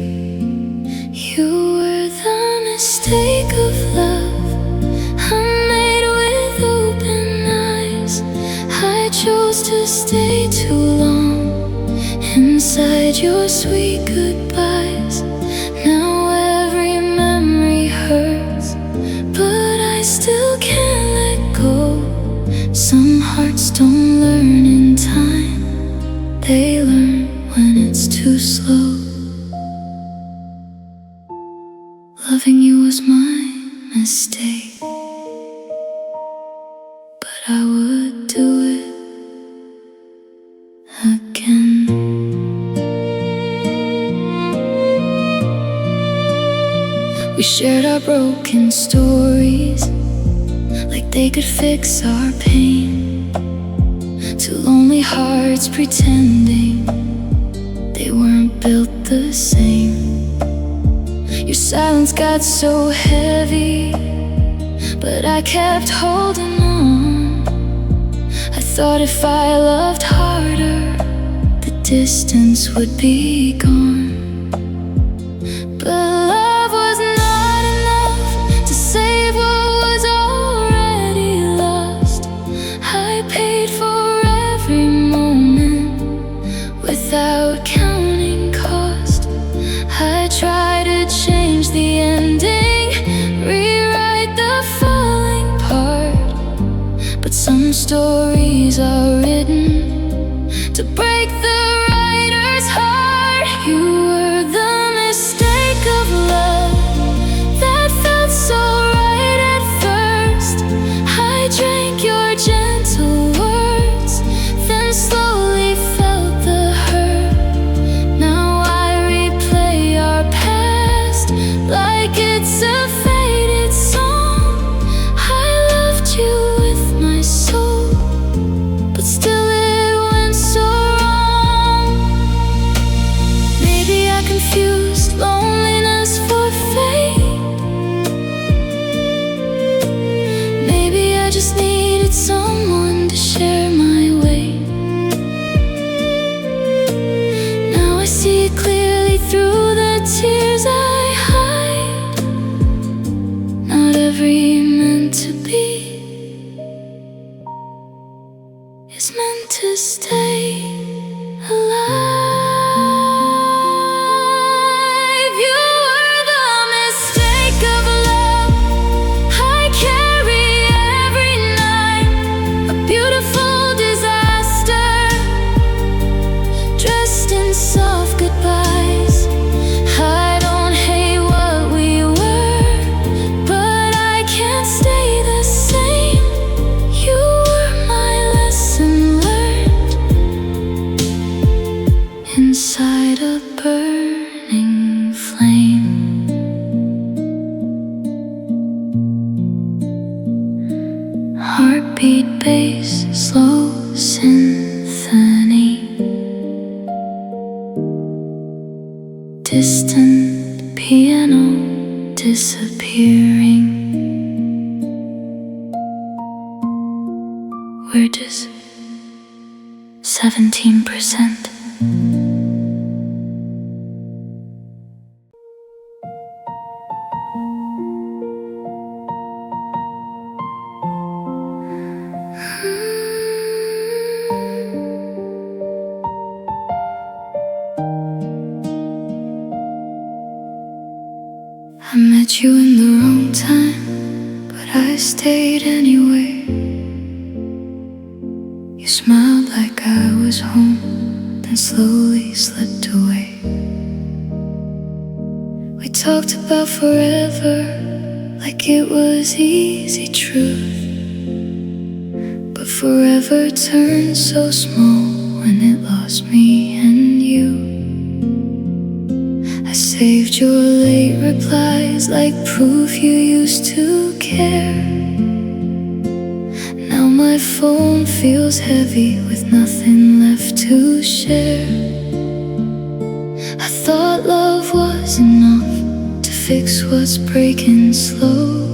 You were the mistake of love chose to stay too long inside your sweet goodbyes. Now every memory hurts, but I still can't let go. Some hearts don't learn in time, they learn when it's too slow. Loving you was my mistake, but I would do it again. We shared our broken stories like they could fix our pain. Two lonely hearts pretending they weren't built the same. Your silence got so heavy, but I kept holding on. I thought if I loved harder, the distance would be gone. But love was not enough to save what was already lost. I paid for every moment without counting cost. I tried to change the ending, rewrite the falling part, but some stories are written to break the writer's heart. You were the mistake of love that felt so right at first. I drank your gentle words, then slowly felt the hurt. Now I replay our past like it's a faded song. I loved you with my soul, but still it went so wrong. Maybe I confused loneliness for fate. Maybe I just needed someone to share my weight. Now I see clearly through the tears I hide. Not every meant to be is meant to stay alive. You were the mistake of love I carry every night, a beautiful disaster dressed in soft goodbyes. I don't hate what we were, but I can't stay the same. You were my lesson learned, heartbeat bass, slow symphony, distant piano disappearing. We're just 17%. I met you in the wrong time, but I stayed anyway. You smiled like I was home, then slowly slipped away. We talked about forever, like it was easy truth. But forever turned so small when it lost me and you. I saved your late replies like proof you used to care. Now my phone feels heavy with nothing left to share. I thought love was enough to fix what's breaking slow,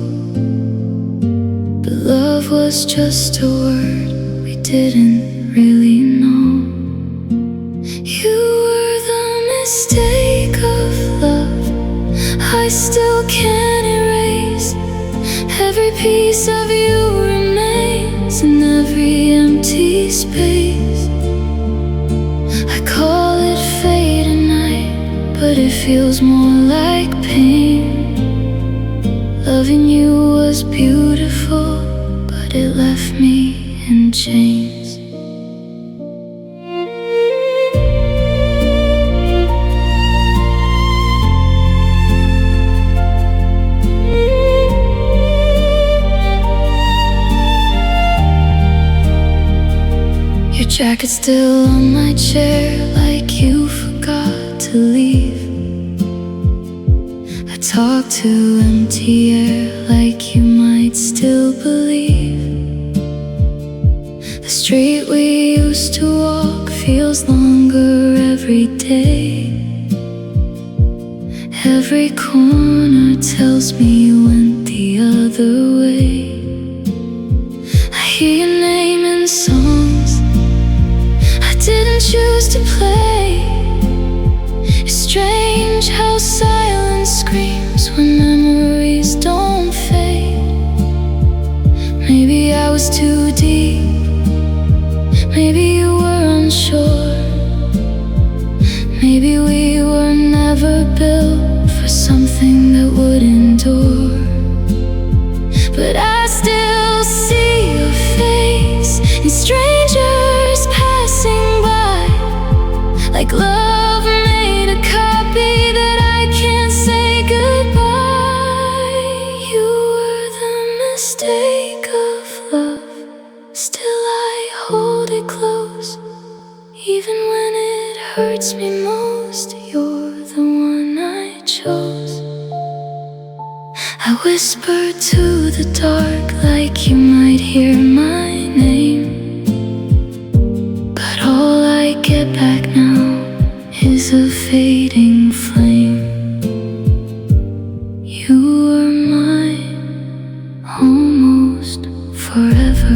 but love was just a word we didn't really know. You were the mistake of love I still can't erase. Every piece of you remains in every empty space. I call it fate at night, but it feels more like pain. Loving you was beautiful, but it left me in chains. Your jacket's still on my chair, like you forgot to leave. I talk to empty air, like you might still believe. The street we used to walk feels longer every day. Every corner tells me you went the other way. I hear your name in songs I didn't choose to play. It's strange how silence screams when memories don't fade. Maybe I was too deep, maybe you were unsure. Maybe we were never built for something that would endure. But I still see your face in strangers passing by, like love made a copy that I can't say goodbye. You were the mistake of love, still I hold it close. Even when it hurts me most, you're the one I chose. I whisper to the dark like you might hear my name, but all I get back now is a fading flame. You were mine almost forever.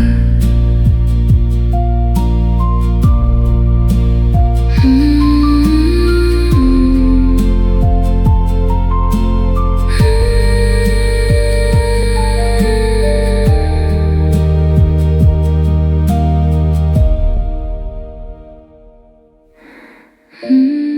Mm-hmm.